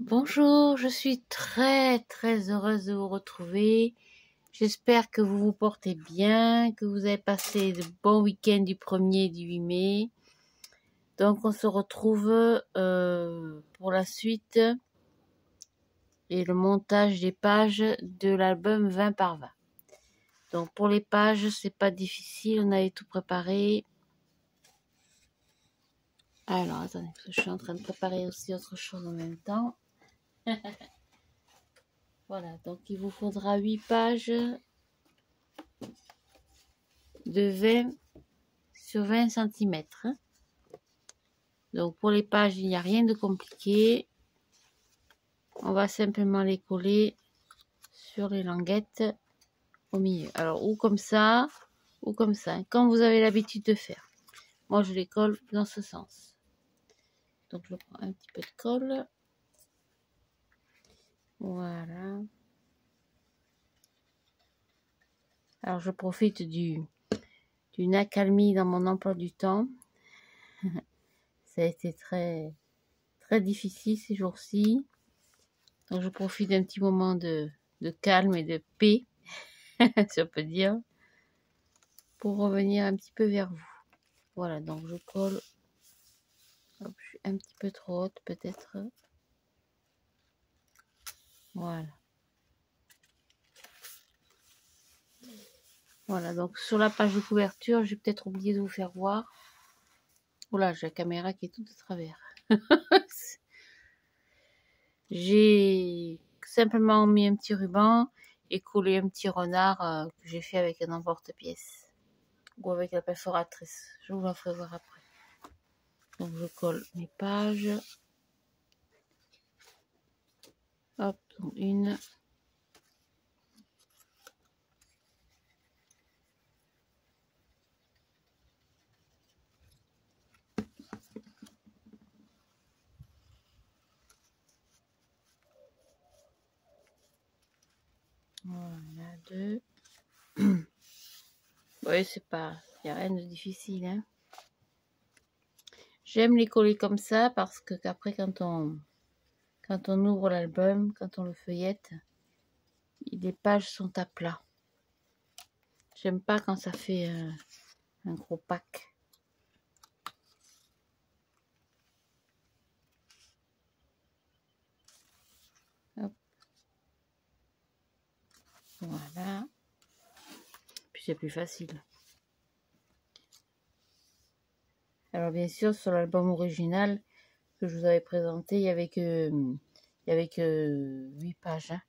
Bonjour, je suis très heureuse de vous retrouver. J'espère que vous vous portez bien, que vous avez passé de bons week-ends du 1er et du 8 mai. Donc on se retrouve pour la suite et le montage des pages de l'album 20 par 20. Donc pour les pages, c'est pas difficile, on avait tout préparé. Alors attendez, parce que je suis en train de préparer aussi autre chose en même temps. Voilà, donc il vous faudra 8 pages de 20 sur 20 cm. Donc pour les pages, il n'y a rien de compliqué. On va simplement les coller sur les languettes au milieu. Alors ou comme ça, comme vous avez l'habitude de faire. Moi je les colle dans ce sens. Donc je prends un petit peu de colle. Voilà. Alors je profite d'une accalmie dans mon emploi du temps. Ça a été très difficile ces jours-ci. Donc je profite d'un petit moment de calme et de paix, si on peut dire, pour revenir un petit peu vers vous. Voilà, donc je colle. Hop, je suis un petit peu trop haute peut-être. Voilà. Voilà, donc sur la page de couverture, j'ai peut-être oublié de vous faire voir. Oula, j'ai la caméra qui est toute de travers. J'ai simplement mis un petit ruban et collé un petit renard que j'ai fait avec un emporte-pièce ou avec la perforatrice. Je vous la ferai voir après. Donc je colle mes pages. Hop, donc une. Voilà, deux. Oui, c'est pas... Il n'y a rien de difficile, hein. J'aime les coller comme ça parce que qu'après, quand on ouvre l'album, quand on le feuillette, les pages sont à plat. J'aime pas quand ça fait un gros pack. Hop. Voilà. Puis c'est plus facile. Alors bien sûr, sur l'album original que je vous avais présenté, il y avait que 8 pages. Hein.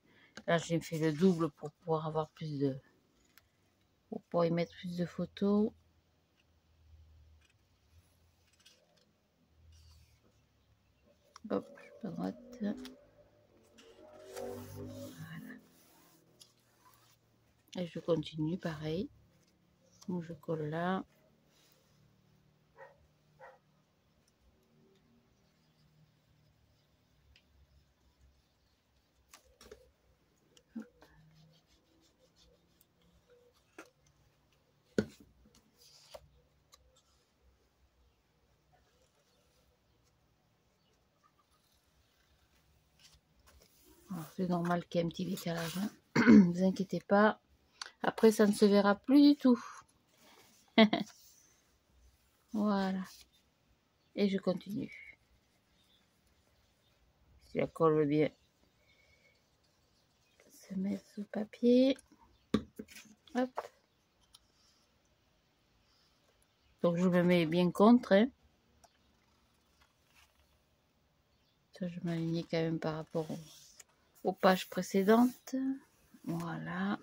Là, j'ai fait le double pour pouvoir avoir plus de... pour pouvoir y mettre plus de photos. Hop, à droite. Voilà. Et je continue pareil. Donc je colle là. C'est normal qu'il y ait un petit décalage. Hein. Ne vous inquiétez pas. Après, ça ne se verra plus du tout. Voilà. Et je continue. Si la colle veut bien se mettre sous papier. Hop. Donc, je me mets bien contre. Hein. Ça, je m'alignais quand même par rapport aux pages précédentes. Voilà.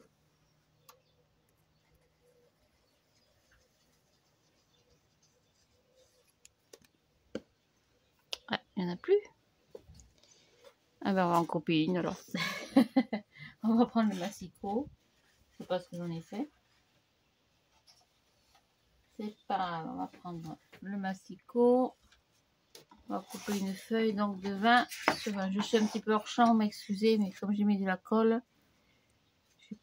Ouais, il n'y en a plus. Ah ben, on va en copier une alors. On va prendre le massicot. Je sais pas ce que j'en ai fait. C'est pas grave, on va prendre le massicot. On va couper une feuille donc de 20 sur 20. Je suis un petit peu hors champ, m'excusez, mais comme j'ai mis de la colle, je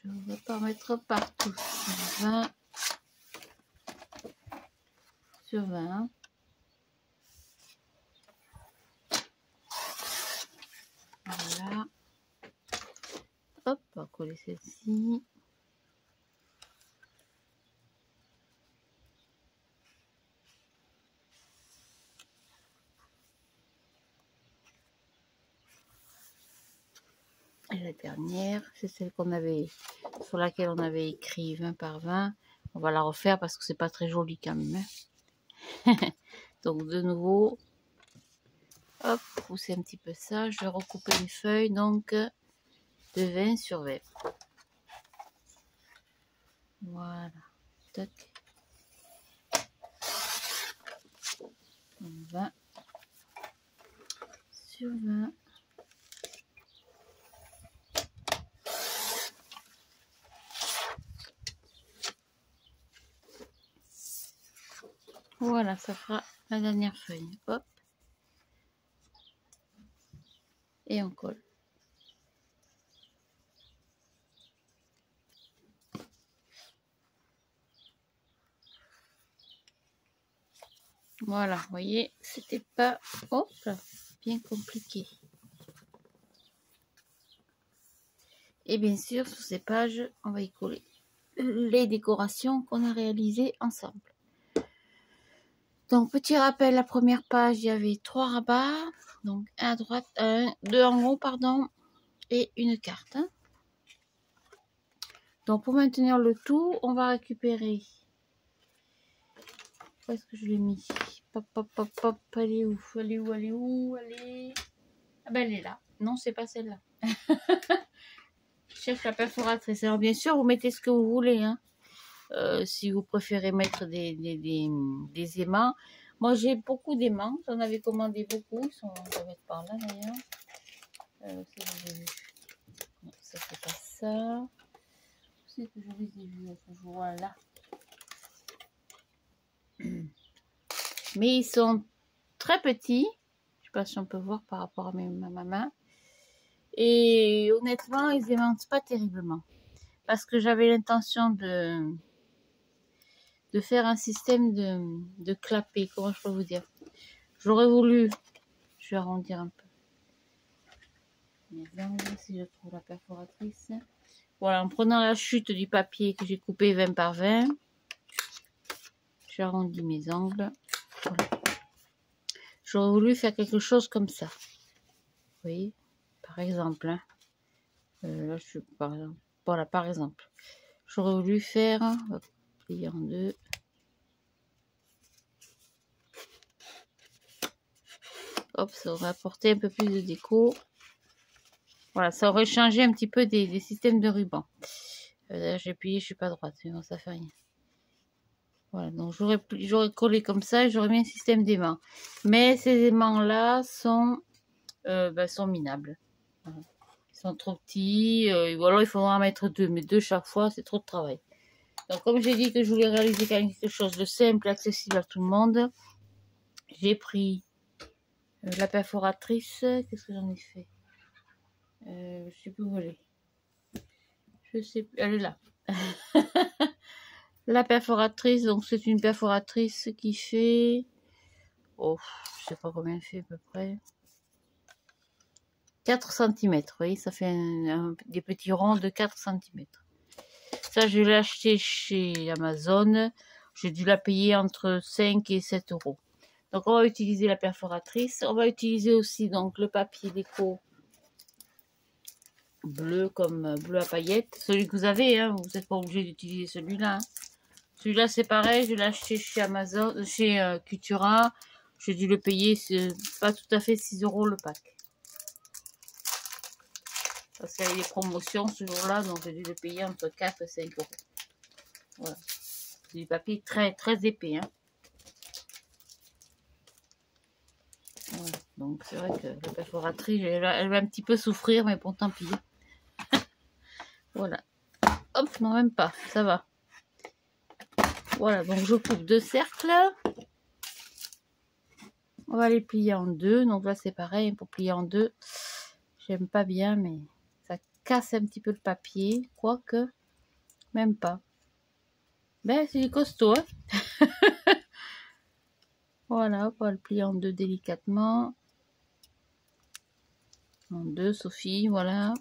ne vais pas mettre partout. 20 sur 20. Voilà. Hop, on va coller celle-ci. Et la dernière, c'est celle qu'on avait, sur laquelle on avait écrit 20 par 20. On va la refaire parce que c'est pas très joli quand même. Hein. Donc de nouveau, hop, pousser un petit peu ça. Je vais recouper une feuille donc de 20 sur 20. Voilà. Tac. 20 sur 20. Voilà, ça fera la dernière feuille. Hop. Et on colle. Voilà, vous voyez, c'était pas, hop, bien compliqué. Et bien sûr, sur ces pages, on va y coller les décorations qu'on a réalisées ensemble. Donc, petit rappel, la première page, il y avait 3 rabats. Donc, un à droite, 2 en haut, pardon, et une carte. Hein. Donc, pour maintenir le tout, on va récupérer... Où est-ce que je l'ai mis? Pop, pop, pop, pop, elle est où? Elle est où? Elle est où? Elle est... Ah ben, elle est là. Non, c'est pas celle-là. Je cherche la perforatrice. Alors, bien sûr, vous mettez ce que vous voulez, hein. Si vous préférez mettre des aimants. Moi, j'ai beaucoup d'aimants. J'en avais commandé beaucoup. Ils sont, on va mettre par là, d'ailleurs. Non, ça, c'est pas ça. C'est que je les ai vus. Voilà. Mais ils sont très petits. Je sais pas si on peut voir par rapport à ma main. Et honnêtement, ils aimantent pas terriblement. Parce que j'avais l'intention de faire un système de clapet. Comment je peux vous dire? J'aurais voulu, je vais arrondir un peu mes angles si je trouve la perforatrice. Voilà, en prenant la chute du papier que j'ai coupé 20 par 20, j'arrondis mes angles. Voilà. J'aurais voulu faire quelque chose comme ça. Vous voyez, par exemple. Hein. Là, je suis par exemple. Voilà, par exemple. J'aurais voulu faire, on va plier en deux. Hop, ça aurait apporté un peu plus de déco. Voilà, ça aurait changé un petit peu des systèmes de ruban. J'ai plié, je suis pas droite, mais bon, ça fait rien. Voilà, donc j'aurais collé comme ça et j'aurais mis un système d'aimants. Mais ces aimants-là sont minables. Voilà. Ils sont trop petits, ou alors il faudra en mettre 2, mais 2 chaque fois, c'est trop de travail. Donc comme j'ai dit que je voulais réaliser quelque chose de simple, accessible à tout le monde, j'ai pris la perforatrice. Qu'est-ce que j'en ai fait? Je sais plus où elle est. Je sais plus, elle est là. La perforatrice, donc c'est une perforatrice qui fait... Oh, je sais pas combien elle fait à peu près. 4 cm, vous voyez, ça fait des petits ronds de 4 cm. Ça, je l'ai acheté chez Amazon. J'ai dû la payer entre 5 et 7 euros. Donc, on va utiliser la perforatrice. On va utiliser aussi donc le papier déco bleu, comme bleu à paillettes. Celui que vous avez, hein, vous n'êtes pas obligé d'utiliser celui-là. Hein. Celui-là, c'est pareil. Je l'ai acheté chez Amazon, chez Cultura. J'ai dû le payer, pas tout à fait 6 euros le pack. Parce qu'il y avait des promotions ce jour-là, donc j'ai dû le payer entre 4 et 5 euros. Voilà. C'est du papier très, très épais. Hein. Voilà. Donc c'est vrai que la perforatrice, elle va un petit peu souffrir, mais bon, tant pis. Voilà. Hop, non, même pas, ça va. Voilà, donc je coupe 2 cercles. On va les plier en 2. Donc là, c'est pareil, pour plier en 2. J'aime pas bien, mais ça casse un petit peu le papier. Quoique, même pas. Ben, c'est du costaud, hein. Voilà, on va le plier en 2 délicatement. En deux, Sophie, voilà.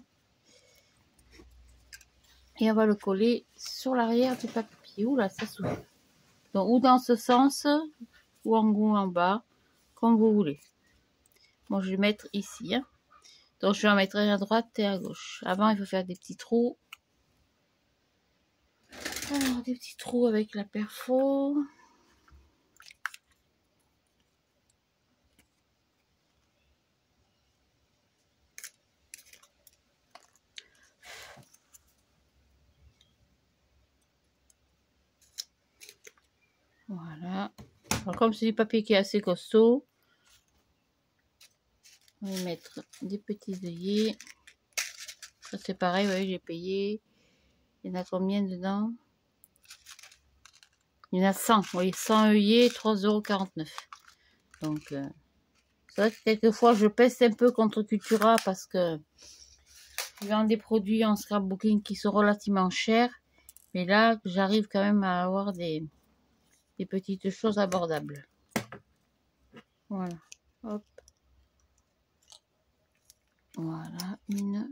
Et on va le coller sur l'arrière du papier. Oula, ça s'ouvre. Donc, ou dans ce sens, ou en haut, en bas, comme vous voulez. Moi, je vais mettre ici. Hein. Donc, je vais en mettre à droite et à gauche. Avant, il faut faire des petits trous. Alors, des petits trous avec la perfo. Voilà. Alors, comme c'est du papier qui est assez costaud, on va mettre des petits œillets. Ça, c'est pareil, vous voyez, j'ai payé. Il y en a combien dedans? Il y en a 100, vous voyez, 100 œillets, 3,49 €. Donc, c'est vrai que quelquefois, je pèse un peu contre Cultura parce que je vends des produits en scrapbooking qui sont relativement chers. Mais là, j'arrive quand même à avoir des petites choses abordables. Voilà. Hop. Voilà, une.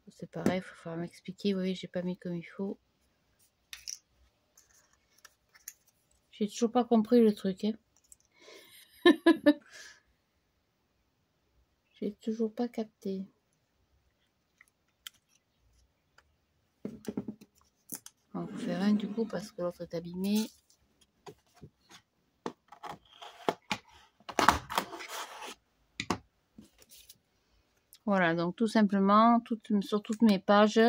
C'est pareil, il faut falloir m'expliquer. Vous voyez, j'ai pas mis comme il faut. J'ai toujours pas compris le truc. Hein. J'ai toujours pas capté. On va en faire un du coup parce que l'autre est abîmé. Voilà, donc tout simplement, sur toutes mes pages,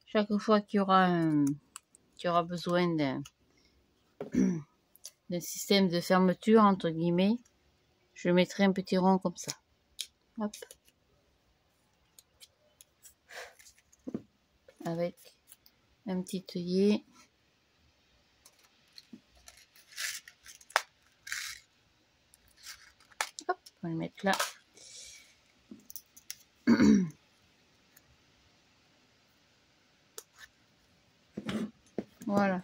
chaque fois qu'il y aura besoin d'un système de fermeture, entre guillemets, je mettrai un petit rond comme ça. Hop. Avec un petit œillet. Hop, on va le mettre là. Voilà.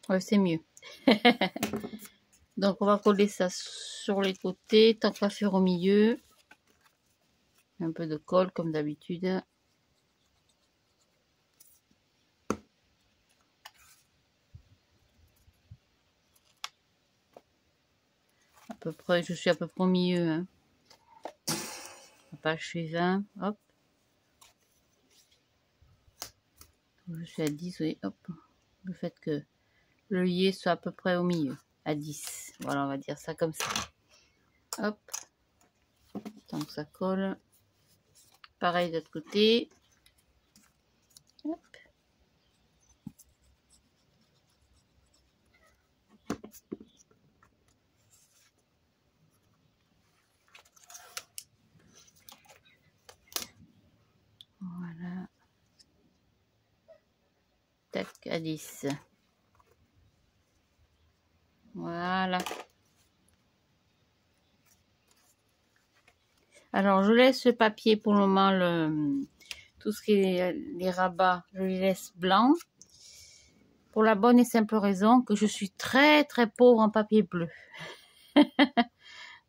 Ouais, c'est mieux. Donc, on va coller ça sur les côtés, tant qu'à faire au milieu. Un peu de colle, comme d'habitude. À peu près, je suis à peu près au milieu. Hein. La page suivante, hop. Je suis à 10, oui, hop. Le fait que l'œillet soit à peu près au milieu, à 10. Voilà, on va dire ça comme ça. Hop. Tant que ça colle. Pareil de l'autre côté. Hop. Voilà. Tac, à 10. Voilà. Alors, je laisse le papier pour le moment, tout ce qui est les rabats, je les laisse blancs. Pour la bonne et simple raison que je suis très très pauvre en papier bleu.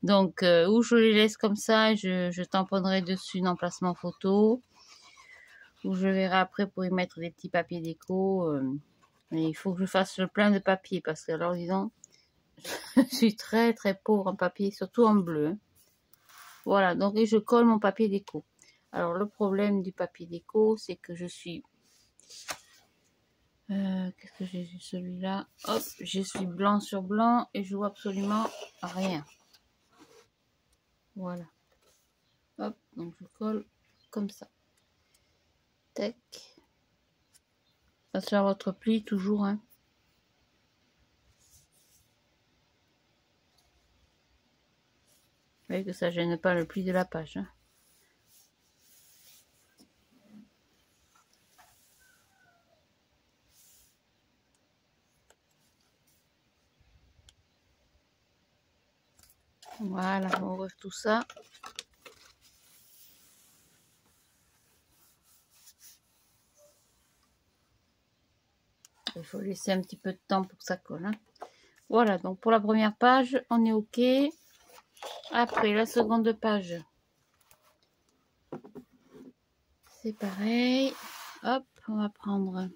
Donc, ou je les laisse comme ça, je tamponnerai dessus un emplacement photo. Ou je verrai après pour y mettre des petits papiers déco. Mais il faut que je fasse le plein de papier parce que alors disons, je suis très très pauvre en papier, surtout en bleu. Hein. Voilà, donc et je colle mon papier déco. Alors le problème du papier déco, c'est que je suis... Qu'est-ce que j'ai celui-là? Hop, je suis blanc sur blanc et je vois absolument rien. Voilà. Hop, donc je colle comme ça. Tac. Ça sera votre pli toujours, hein. Vous voyez que ça gêne pas le pli de la page. Hein. Voilà, on va ouvrir tout ça. Il faut laisser un petit peu de temps pour que ça colle. Hein. Voilà, donc pour la première page, on est OK. Après, la seconde page, c'est pareil. Hop, on va prendre...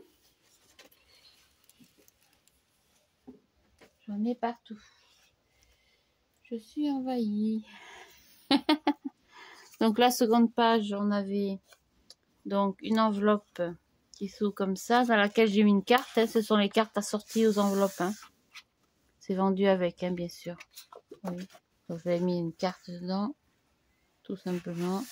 J'en ai partout. Je suis envahie. Donc la seconde page, on avait donc une enveloppe qui s'ouvre comme ça, dans laquelle j'ai mis une carte. Hein. Ce sont les cartes assorties aux enveloppes. Hein. C'est vendu avec, hein, bien sûr. Oui. Donc j'avais mis une carte dedans, tout simplement.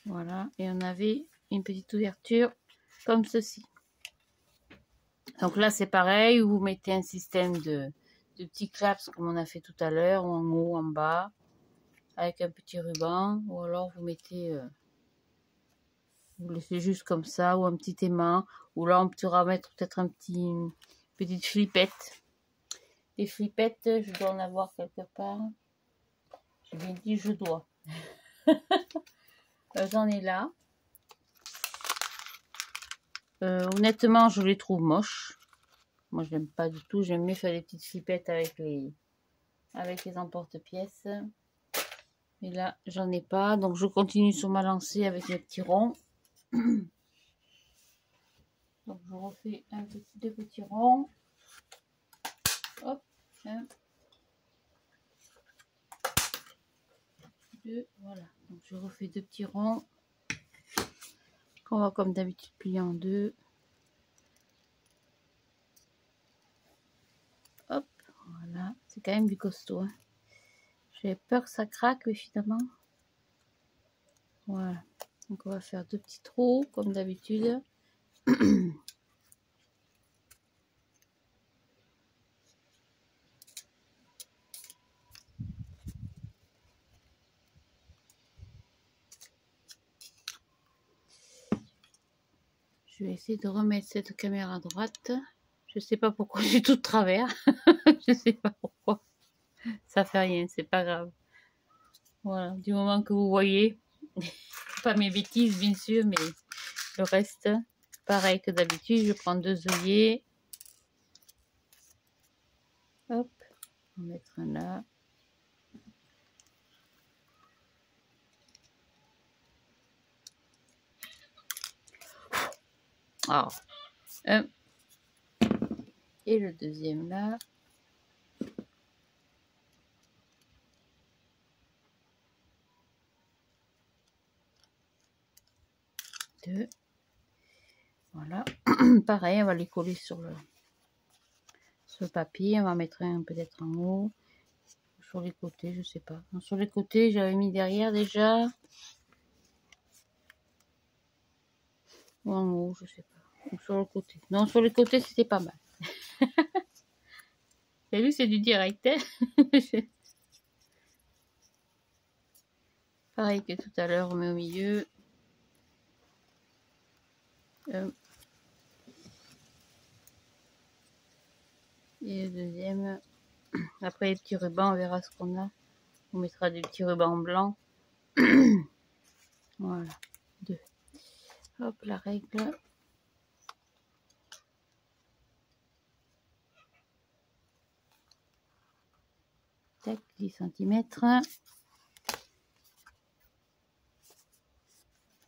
Voilà. Et on avait une petite ouverture comme ceci. Donc là, c'est pareil. Vous mettez un système de petits claps comme on a fait tout à l'heure, ou en haut, en bas, avec un petit ruban. Ou alors vous mettez... vous laissez juste comme ça, ou un petit aimant. Ou là, on pourra mettre peut-être une petite flippette. Les flippettes, je dois en avoir quelque part. J'ai bien dit je dois. J'en ai là. Honnêtement, je les trouve moches. Moi, je n'aime pas du tout. J'aime mieux faire des petites flippettes avec les emporte-pièces. Mais là, j'en ai pas. Donc, je continue sur ma lancée avec mes petits ronds. Donc, je refais deux petits ronds. Hop. Un. Deux. Voilà. Donc, je refais deux petits ronds. Qu'on va, comme d'habitude, plier en deux. Hop. Voilà. C'est quand même du costaud. Hein. J'ai peur que ça craque, mais finalement. Voilà. Donc, on va faire deux petits trous, comme d'habitude. Je vais essayer de remettre cette caméra à droite. Je sais pas pourquoi je suis tout de travers. Je sais pas pourquoi. Ça fait rien, c'est pas grave. Voilà, du moment que vous voyez. Pas mes bêtises, bien sûr, mais le reste, pareil que d'habitude. Je prends deux œillets. Hop, on va mettre un là. Ah, un. Et le deuxième là. Deux. Voilà. Pareil, on va les coller sur le papier. On va mettre un peut-être en haut. Sur les côtés, je sais pas. Non, sur les côtés, j'avais mis derrière déjà. Ou en haut, je sais pas. Ou sur le côté. Non, sur les côtés, c'était pas mal. T'as vu, c'est du direct. Hein. Pareil que tout à l'heure, on met au milieu. Et le deuxième. Après les petits rubans, on verra ce qu'on a. On mettra des petits rubans blancs. Voilà. Deux. Hop, la règle. Tac, 10 cm. Quand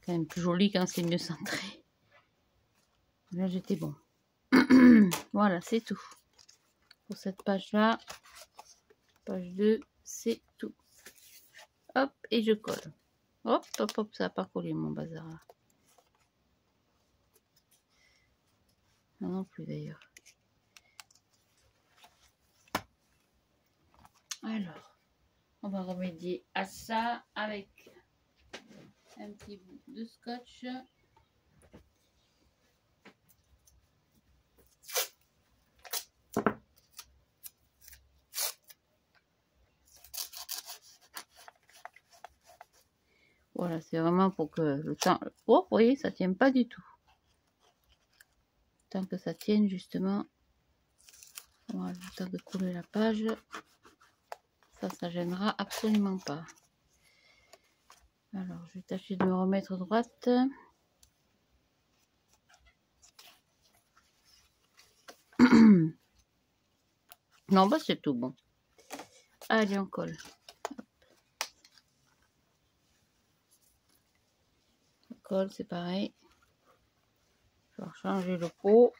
même plus joli quand c'est mieux centré. Là, j'étais bon. Voilà, c'est tout. Pour cette page-là. Page 2, c'est tout. Hop, et je colle. Hop, hop, hop, ça n'a pas collé mon bazar. Non, non plus d'ailleurs. Alors, on va remédier à ça avec un petit bout de scotch. Voilà, c'est vraiment pour que le temps... Oh, vous voyez, ça tient pas du tout. Tant que ça tienne, justement. Voilà, le temps de coller la page. Ça gênera absolument pas. Alors, je vais tâcher de me remettre droite. Non, bah c'est tout bon. Allez, on colle. On colle, c'est pareil. Je vais changer le pot.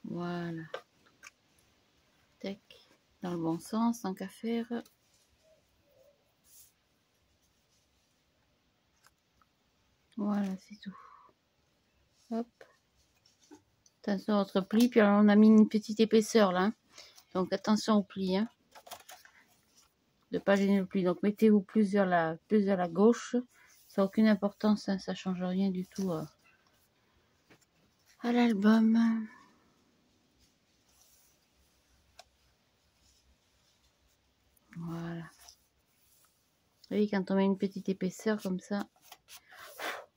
Voilà. Tac. Dans le bon sens, tant qu'à faire. Voilà, c'est tout. Hop. Attention à votre pli. Puis alors, on a mis une petite épaisseur là. Donc attention au pli. Hein. De ne pas gêner le pli. Donc mettez-vous plus vers la gauche. Ça n'a aucune importance. Hein. Ça ne change rien du tout à l'album. Voilà. Vous voyez, quand on met une petite épaisseur comme ça.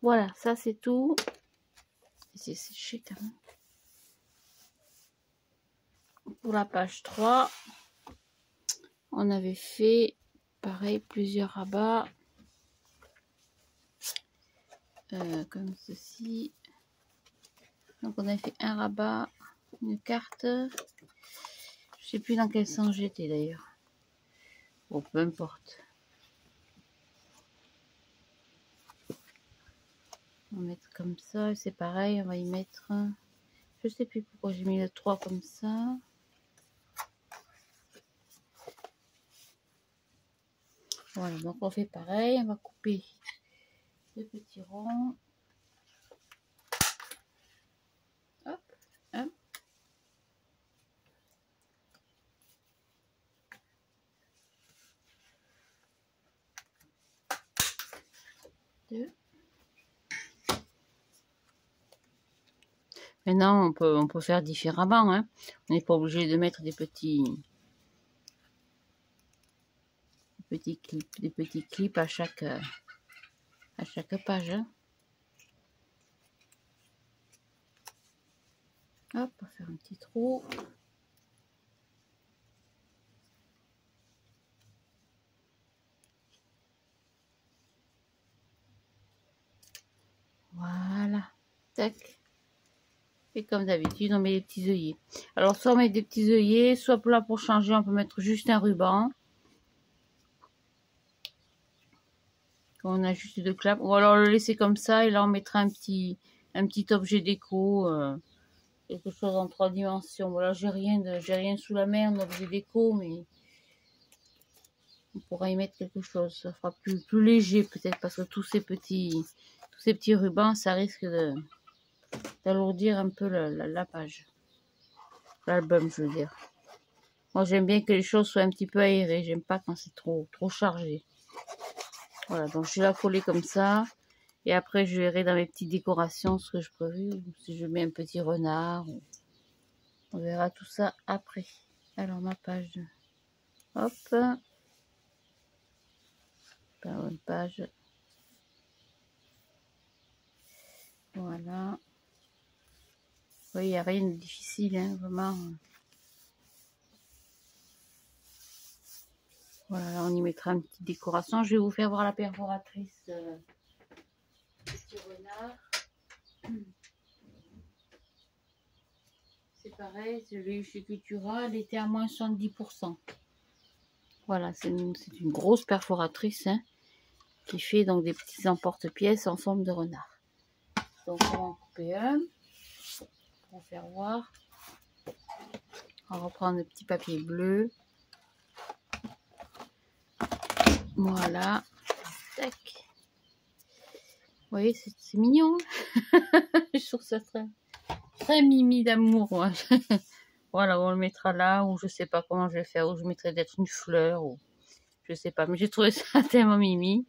Voilà, ça c'est tout. C'est séché quand même. Pour la page 3, on avait fait pareil plusieurs rabats. Comme ceci. Donc on a fait un rabat, une carte. Je sais plus dans quel sens j'étais d'ailleurs. Bon, peu importe. On va mettre comme ça, c'est pareil, on va y mettre... Je sais plus pourquoi j'ai mis le 3 comme ça. Voilà, donc on fait pareil, on va couper le petit rond. Hop, hop. Deux. Maintenant, on peut faire différemment. Hein. On n'est pas obligé de mettre des petits clips à chaque page. Hein. Hop, on va faire un petit trou. Voilà. Tac. Et comme d'habitude, on met des petits œillets. Alors, soit on met des petits œillets, soit là pour changer, on peut mettre juste un ruban. On a juste deux claps. Ou alors le laisser comme ça et là on mettra un petit objet déco. Quelque chose en 3 dimensions. Voilà, j'ai rien sous la main, un objet déco, mais on pourra y mettre quelque chose. Ça fera plus léger peut-être parce que tous ces petits rubans, ça risque d'alourdir un peu la page. L'album, je veux dire. Moi, j'aime bien que les choses soient un petit peu aérées. J'aime pas quand c'est trop chargé. Voilà, donc je vais la coller comme ça. Et après, je verrai dans mes petites décorations ce que je prévu. Si je mets un petit renard. On verra tout ça après. Alors, ma page. Hop. Pas une page. Voilà. Oui, il n'y a rien de difficile, hein, vraiment. Voilà, là, on y mettra une petite décoration. Je vais vous faire voir la perforatrice petit renard. C'est pareil, je l'ai eu chez Cultura, elle était à moins 70%. Voilà, c'est une grosse perforatrice hein, qui fait donc des petits emporte-pièces en forme de renard. Donc on va en couper un pour faire voir. On va reprendre le petit papier bleu. Voilà. Tac. Vous voyez, c'est mignon. Je trouve ça très mimi d'amour. Ouais. Voilà, on le mettra là, ou je sais pas comment je vais faire, ou je mettrai peut-être une fleur, ou je sais pas. Mais j'ai trouvé ça tellement mimi.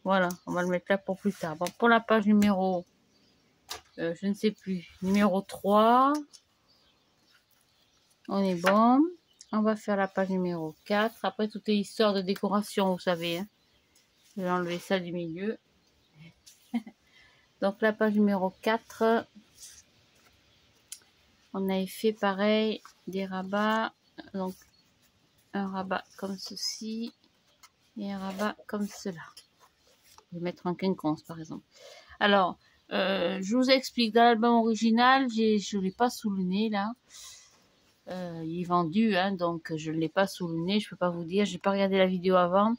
Voilà, on va le mettre là pour plus tard. Bon, pour la page numéro, je ne sais plus, numéro 3, on est bon. On va faire la page numéro 4. Après, tout est histoire de décoration, vous savez. Hein. Je vais enlever ça du milieu. Donc, la page numéro 4, on avait fait pareil, des rabats. Donc, un rabat comme ceci et un rabat comme cela. Je vais mettre en quinconce, par exemple. Alors, Je vous explique, dans l'album original, je ne l'ai pas sous le nez là. Il est vendu, hein, donc je ne l'ai pas sous le nez, je peux pas vous dire, j'ai pas regardé la vidéo avant.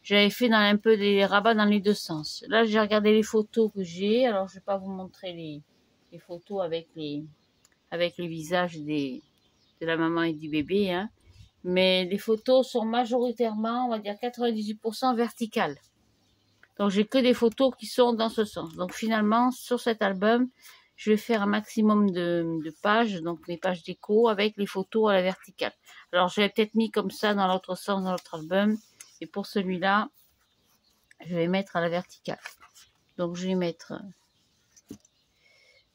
J'avais fait dans un peu des rabats dans les deux sens. Là, j'ai regardé les photos que j'ai, alors je vais pas vous montrer les photos avec les visages de la maman et du bébé, hein. Mais les photos sont majoritairement, on va dire 98% verticales. Donc j'ai que des photos qui sont dans ce sens. Donc finalement, sur cet album, je vais faire un maximum de pages, donc les pages déco avec les photos à la verticale. Alors je l'ai peut-être mis comme ça dans l'autre sens, dans l'autre album. Et pour celui-là, je vais mettre à la verticale. Donc je vais mettre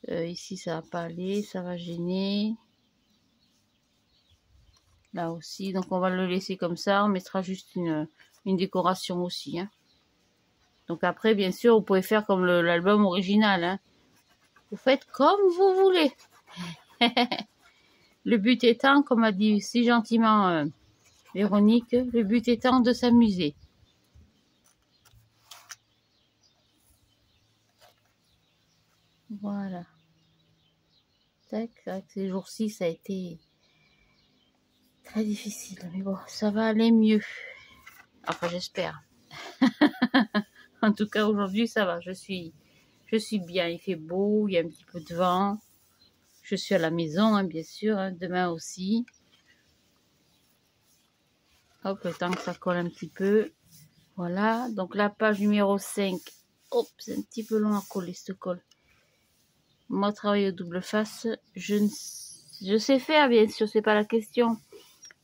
ici, ça va pas aller, ça va gêner. Là aussi, donc on va le laisser comme ça. On mettra juste une décoration aussi, hein. Donc après, bien sûr, vous pouvez faire comme l'album original, hein. Vous faites comme vous voulez. Le but étant, comme a dit si gentiment Véronique, le but étant de s'amuser. Voilà. Tac, ces jours-ci, ça a été très difficile. Mais bon, ça va aller mieux. Enfin, j'espère. En tout cas, aujourd'hui, ça va. Je suis bien. Il fait beau, il y a un petit peu de vent. Je suis à la maison, hein, bien sûr. Hein, demain aussi. Hop, le temps que ça colle un petit peu. Voilà. Donc, la page numéro 5. Hop, c'est un petit peu long à coller, ce colle. Moi, travailler au double face, je sais faire, bien sûr, c'est pas la question.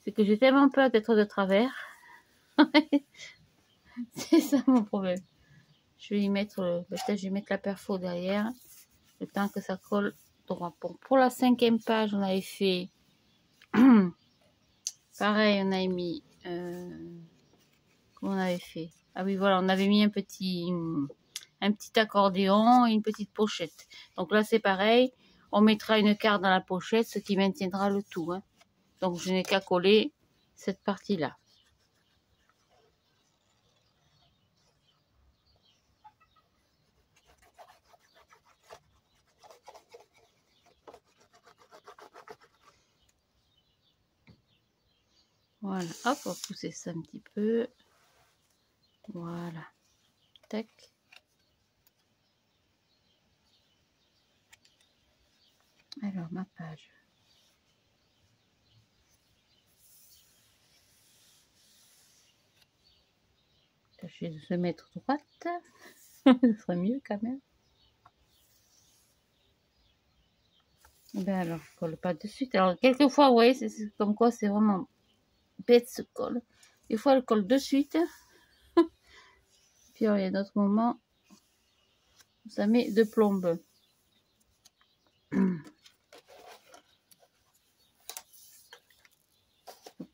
C'est que j'ai tellement peur d'être de travers. C'est ça mon problème. Je vais y mettre, peut-être je vais mettre la perfo derrière, le temps que ça colle droit. Bon, pour la 5e page, on avait fait, pareil, on a mis, comment on avait fait? Ah oui, voilà, on avait mis un petit accordéon et une petite pochette. Donc là, c'est pareil. On mettra une carte dans la pochette, ce qui maintiendra le tout, hein. Donc, je n'ai qu'à coller cette partie-là. Voilà, hop, on va pousser ça un petit peu. Voilà. Tac. Alors, ma page. Tâchez de se mettre droite. Ce serait mieux quand même. Ben alors, je colle pas de suite. Alors, quelquefois, vous voyez, c'est comme quoi c'est vraiment bête ce colle. Des fois, elle colle de suite. Puis, alors, il y a d'autres moments où ça met de plombe. On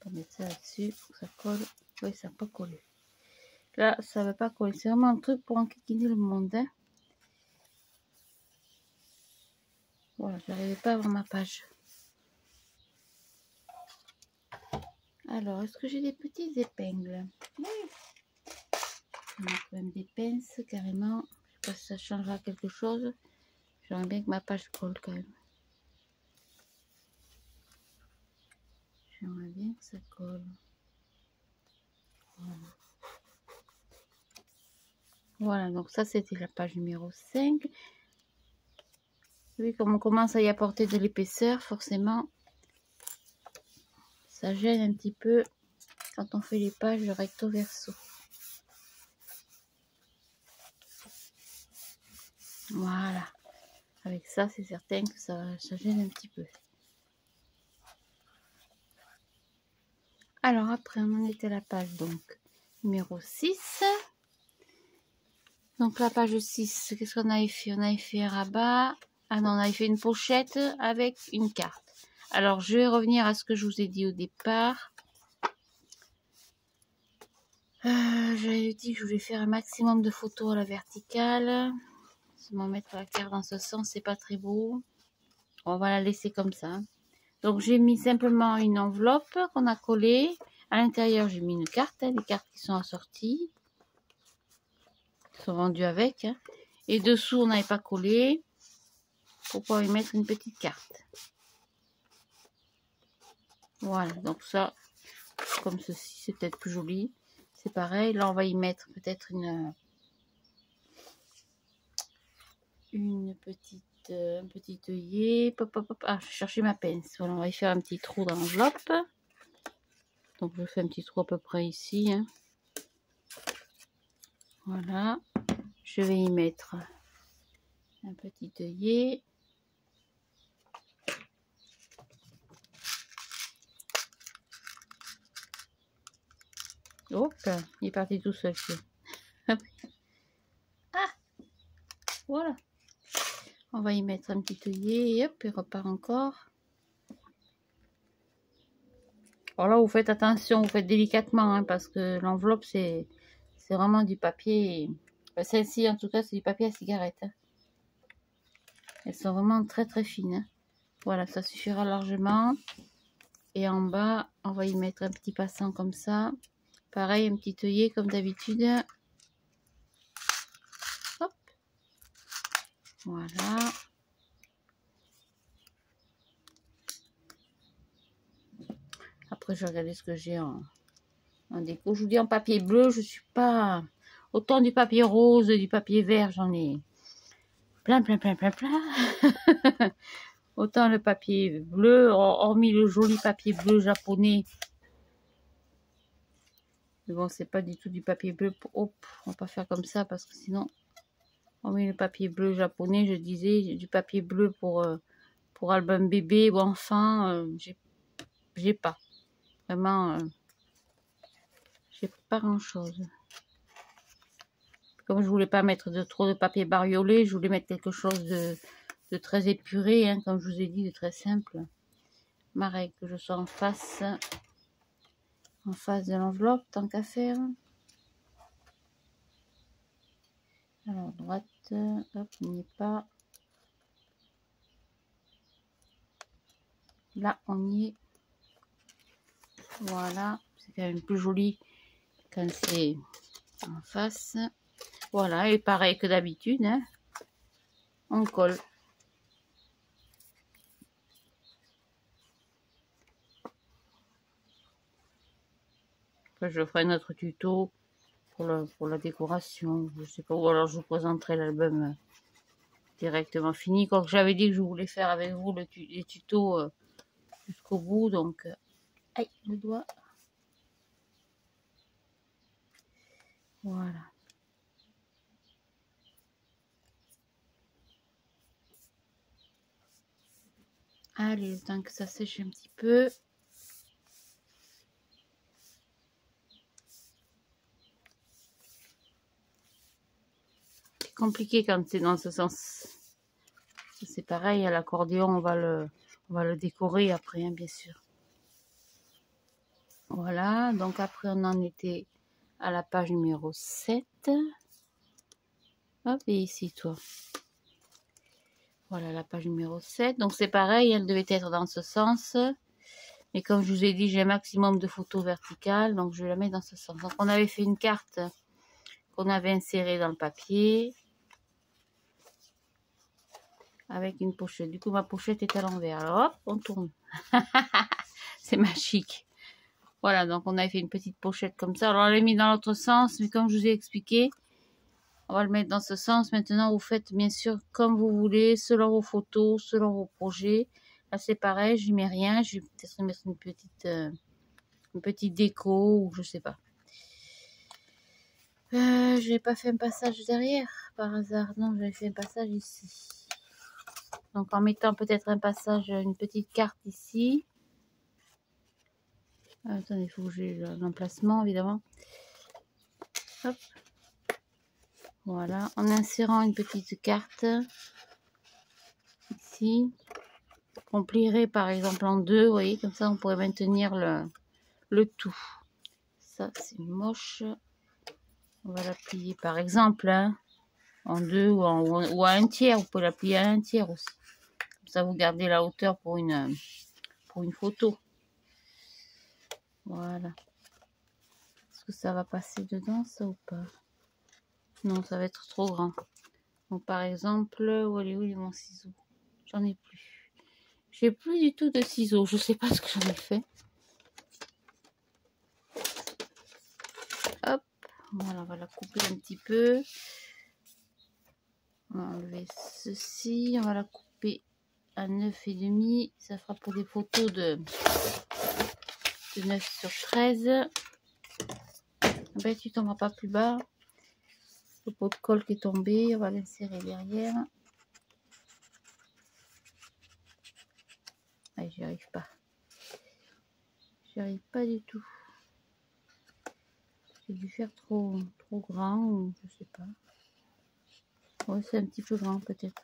va mettre ça là-dessus pour que ça colle. Oui, ça n'a pas collé. Là, ça ne va pas coller. C'est vraiment un truc pour enquiquiner le monde, hein. Voilà, j'arrivais pas à avoir ma page. Alors, est-ce que j'ai des petites épingles? Oui. Je vais mettre même des pinces, carrément. Je sais pas si ça changera quelque chose. J'aimerais bien que ma page colle quand même. J'aimerais bien que ça colle. Voilà. Voilà, donc ça c'était la page numéro 5. Oui, comme on commence à y apporter de l'épaisseur, forcément, ça gêne un petit peu quand on fait les pages recto verso. Voilà. Avec ça, c'est certain que ça gêne un petit peu. Alors après, on en était à la page donc numéro 6. Donc la page 6, qu'est-ce qu'on avait fait? On avait fait un rabat. Ah non, on avait fait une pochette avec une carte. Alors je vais revenir à ce que je vous ai dit au départ. J'avais dit que je voulais faire un maximum de photos à la verticale. Seulement mettre la carte dans ce sens, c'est pas très beau. On va la laisser comme ça. Donc j'ai mis simplement une enveloppe qu'on a collée. À l'intérieur, j'ai mis une carte, hein, les cartes qui sont assorties. Qui sont vendues avec. Hein. Et dessous, on n'avait pas collé. Pour pouvoir y mettre une petite carte. Voilà, donc ça, comme ceci, c'est peut-être plus joli. C'est pareil, là on va y mettre peut-être une petite, un petit œillet. Pop, pop, pop. Ah, je cherchais ma pince. Voilà, on va y faire un petit trou dans l'enveloppe. Donc je fais un petit trou à peu près ici. Hein. Voilà, je vais y mettre un petit œillet. Hop, il est parti tout seul. Ah, voilà. On va y mettre un petit œillet et hop, il repart encore. Alors là, vous faites attention, vous faites délicatement, hein, parce que l'enveloppe, c'est vraiment du papier. Enfin, celle-ci, en tout cas, c'est du papier à cigarette. Hein. Elles sont vraiment très très fines. Hein. Voilà, ça suffira largement. Et en bas, on va y mettre un petit passant comme ça. Pareil, un petit œillet comme d'habitude. Hop. Voilà. Après, je vais regarder ce que j'ai en déco. Je vous dis en papier bleu, je suis pas... Autant du papier rose, du papier vert, j'en ai plein. Autant le papier bleu, hormis le joli papier bleu japonais. Mais bon, c'est pas du tout du papier bleu. Hop, on va pas faire comme ça parce que sinon... Hormis le papier bleu japonais, je disais, du papier bleu pour album bébé ou enfant, j'ai pas. Vraiment, j'ai pas grand chose. Comme je voulais pas mettre trop de papier bariolé, je voulais mettre quelque chose de très épuré, hein, comme je vous ai dit, de très simple. Ma règle, que je sois en face de l'enveloppe, tant qu'à faire. Alors, droite, hop, on n'y est pas. Là, on y est. Voilà, c'est quand même plus joli quand c'est en face. Voilà, et pareil que d'habitude, hein, on colle. Après, je ferai notre tuto pour la décoration, je sais pas, ou alors je vous présenterai l'album directement fini. Quoique j'avais dit que je voulais faire avec vous les tutos jusqu'au bout, donc aïe, le doigt. Voilà. Allez, le temps que ça sèche un petit peu. C'est compliqué quand c'est dans ce sens. C'est pareil, à l'accordéon, on va le décorer après, hein, bien sûr. Voilà, donc après on en était à la page numéro 7. Hop, et ici, toi. Voilà la page numéro 7. Donc c'est pareil, elle devait être dans ce sens. Mais comme je vous ai dit, j'ai un maximum de photos verticales, donc je vais la mettre dans ce sens. Donc on avait fait une carte qu'on avait insérée dans le papier. Avec une pochette. Du coup, ma pochette est à l'envers. Alors hop, on tourne. C'est magique. Voilà, donc on avait fait une petite pochette comme ça. Alors on l'a mis dans l'autre sens, mais comme je vous ai expliqué, on va le mettre dans ce sens. Maintenant, vous faites bien sûr comme vous voulez, selon vos photos, selon vos projets. Là, c'est pareil, je mets rien. Je vais peut-être mettre une petite déco ou je sais pas. Je n'ai pas fait un passage derrière par hasard. Non, j'avais fait un passage ici. Donc en mettant peut-être un passage, une petite carte ici. Attendez, il faut que j'ai l'emplacement évidemment. Hop. Voilà, en insérant une petite carte ici, qu'on plierait par exemple en deux, vous voyez, comme ça on pourrait maintenir le tout. Ça c'est moche. On va la plier par exemple hein, en deux ou à un tiers. Vous pouvez la plier à un tiers aussi. Comme ça vous gardez la hauteur pour une photo. Voilà. Est-ce que ça va passer dedans ça ou pas? Non, ça va être trop grand. Donc par exemple, où est mon ciseau? J'en ai plus. J'ai plus du tout de ciseaux. Je sais pas ce que j'en ai fait. Hop, voilà, on va la couper un petit peu. On va enlever ceci, on va la couper à 9,5. Ça fera pour des photos de 9/13. Ben, tu tomberas pas plus bas. Le pot de colle qui est tombé, on va l'insérer derrière. Ah, j'y arrive pas. J'y arrive pas du tout. J'ai dû faire trop grand ou je sais pas. Ouais, c'est un petit peu grand peut-être.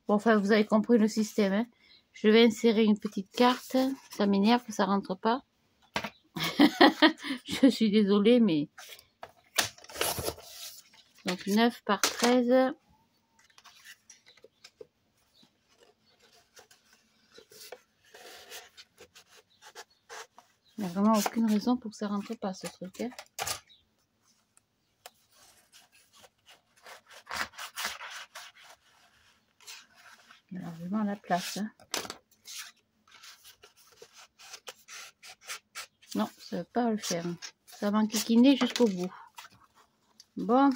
Bon, enfin, vous avez compris le système. Hein. Je vais insérer une petite carte. Ça m'énerve que ça rentre pas. Je suis désolée, mais... Donc 9 par 13. Il n'y a vraiment aucune raison pour que ça rentre pas ce truc. Hein. Il y a vraiment la place. Hein. Non, ça ne veut pas le faire. Ça va enquiquiner jusqu'au bout. Bon.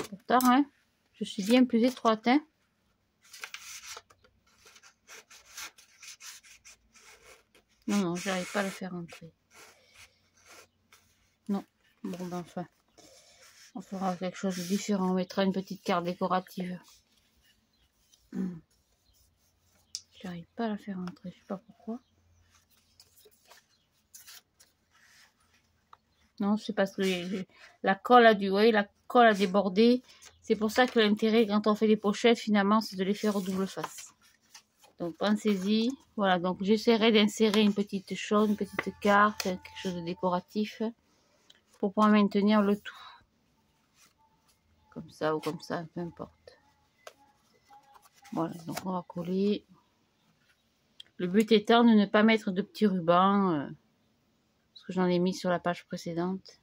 Pourtant, hein, je suis bien plus étroite. Hein. Non, non, j'arrive pas à le faire entrer. Non. Bon, ben enfin. On fera quelque chose de différent. On mettra une petite carte décorative. J'arrive pas à la faire entrer. Je sais pas pourquoi. Non, c'est parce que la colle a la colle a débordé. C'est pour ça que l'intérêt quand on fait les pochettes, finalement, c'est de les faire au double face. Donc pensez-y. Voilà, donc j'essaierai d'insérer une petite chose, une petite carte, quelque chose de décoratif pour pouvoir maintenir le tout. Comme ça ou comme ça, peu importe. Voilà, donc on va coller. Le but étant de ne pas mettre de petits rubans, parce que j'en ai mis sur la page précédente.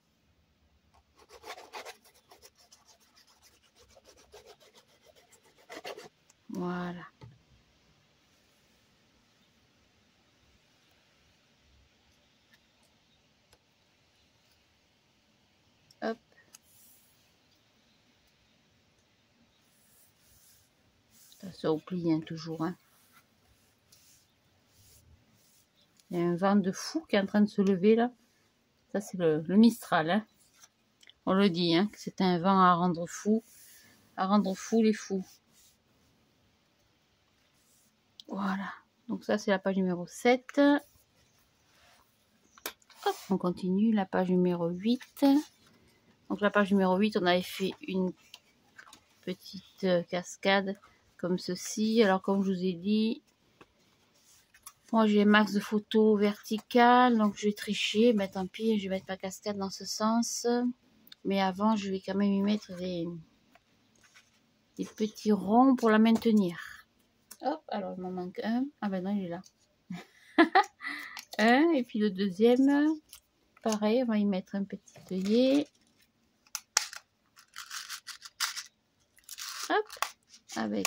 Voilà. Hop. Ça se replie hein, toujours. Hein. Il y a un vent de fou qui est en train de se lever là. Ça c'est le Mistral. Hein. On le dit, hein, que c'est un vent à rendre fou les fous. Voilà. Donc ça c'est la page numéro 7. Hop, on continue. La page numéro 8. Donc la page numéro 8, on avait fait une petite cascade comme ceci. Alors comme je vous ai dit, moi j'ai un max de photos verticales, donc je vais tricher, mais tant pis, je vais mettre ma cascade dans ce sens. Mais avant, je vais quand même y mettre des petits ronds pour la maintenir. Hop, alors il m'en manque un. Ah ben non, il est là. Un, et puis le deuxième, pareil, on va y mettre un petit œillet. Hop, avec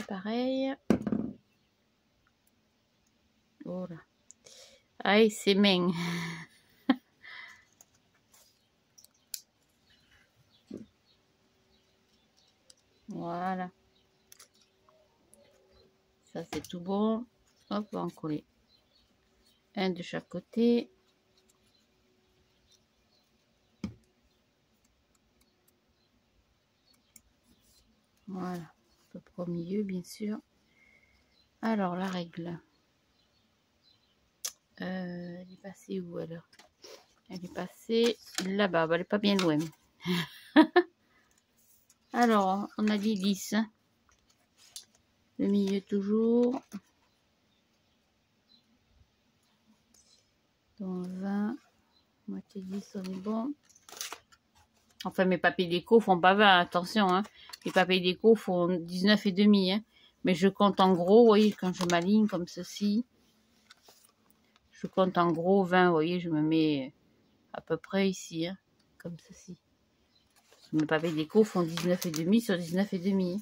pareil. Voilà. Aïe, c'est main. Voilà. Ça, c'est tout bon. Hop, on va en coller. Un de chaque côté. Voilà. À peu près au milieu, bien sûr. Alors, la règle. Elle est passée où alors? Elle est passée là-bas. Elle n'est pas bien loin. Alors, on a dit 10. Hein. Le milieu toujours. Donc 20. Moitié 10, on est bon. Enfin, mes papiers déco font pas 20, attention. Hein. Les papiers déco font 19,5. Hein. Mais je compte en gros, vous voyez, quand je m'aligne comme ceci. Je compte en gros 20, vous voyez, je me mets à peu près ici, hein, comme ceci. Mes pavés déco font 19,5 sur 19,5.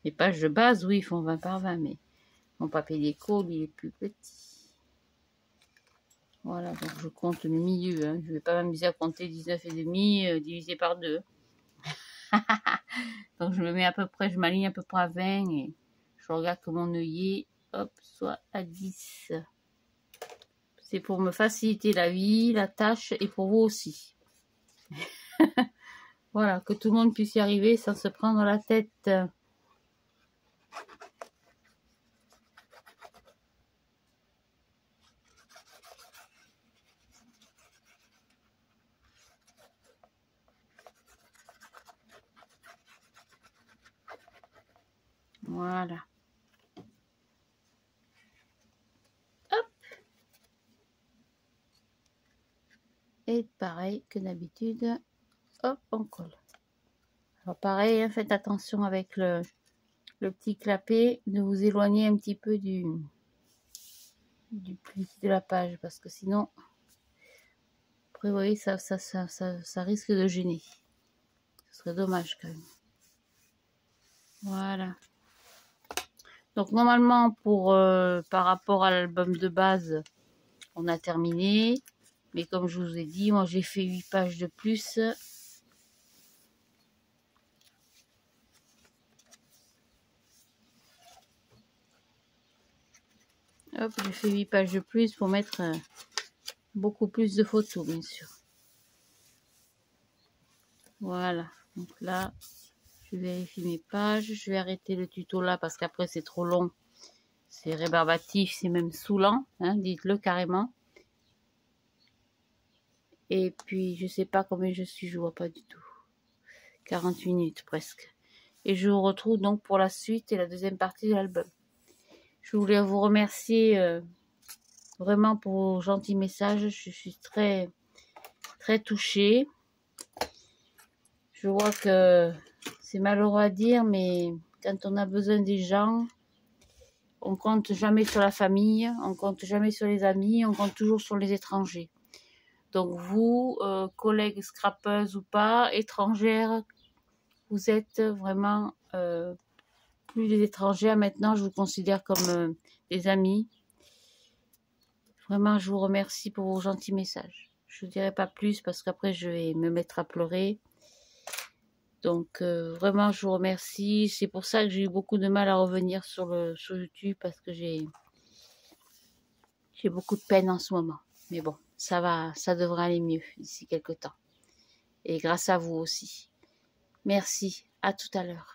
Les pages de base, oui, font 20 par 20, mais mon papier déco, lui, il est plus petit. Voilà, donc je compte le milieu. Hein. Je ne vais pas m'amuser à compter 19,5 divisé par 2. Donc je me mets à peu près, je m'aligne à peu près à 20 et je regarde que mon œillet, hop, soit à 10. C'est pour me faciliter la vie, la tâche et pour vous aussi. Voilà, que tout le monde puisse y arriver sans se prendre la tête. Voilà. Hop. Et pareil que d'habitude, hop, on colle. Alors pareil, hein, faites attention avec le petit clapet, de vous éloigner un petit peu du pli de la page, parce que sinon, après, vous voyez, ça risque de gêner. Ce serait dommage quand même. Voilà. Donc normalement, par rapport à l'album de base, on a terminé. Mais comme je vous ai dit, moi j'ai fait 8 pages de plus. Hop, j'ai fait 8 pages de plus pour mettre beaucoup plus de photos, bien sûr. Voilà. Donc là, je vérifie mes pages. Je vais arrêter le tuto là parce qu'après c'est trop long. C'est rébarbatif, c'est même saoulant, hein, dites-le carrément. Et puis, je sais pas combien je suis, je vois pas du tout. 40 minutes presque. Et je vous retrouve donc pour la suite et la deuxième partie de l'album. Je voulais vous remercier vraiment pour vos gentils messages. Je suis très, très touchée. Je vois que c'est malheureux à dire, mais quand on a besoin des gens, on compte jamais sur la famille, on compte jamais sur les amis, on compte toujours sur les étrangers. Donc vous, collègues scrapeuses ou pas, étrangères, vous êtes vraiment plus des étrangères. Maintenant, je vous considère comme des amis. Vraiment, je vous remercie pour vos gentils messages. Je ne dirai pas plus parce qu'après, je vais me mettre à pleurer. Donc, vraiment, je vous remercie. C'est pour ça que j'ai eu beaucoup de mal à revenir sur YouTube parce que j'ai beaucoup de peine en ce moment. Mais bon, ça va, ça devrait aller mieux d'ici quelques temps. Et grâce à vous aussi. Merci. À tout à l'heure.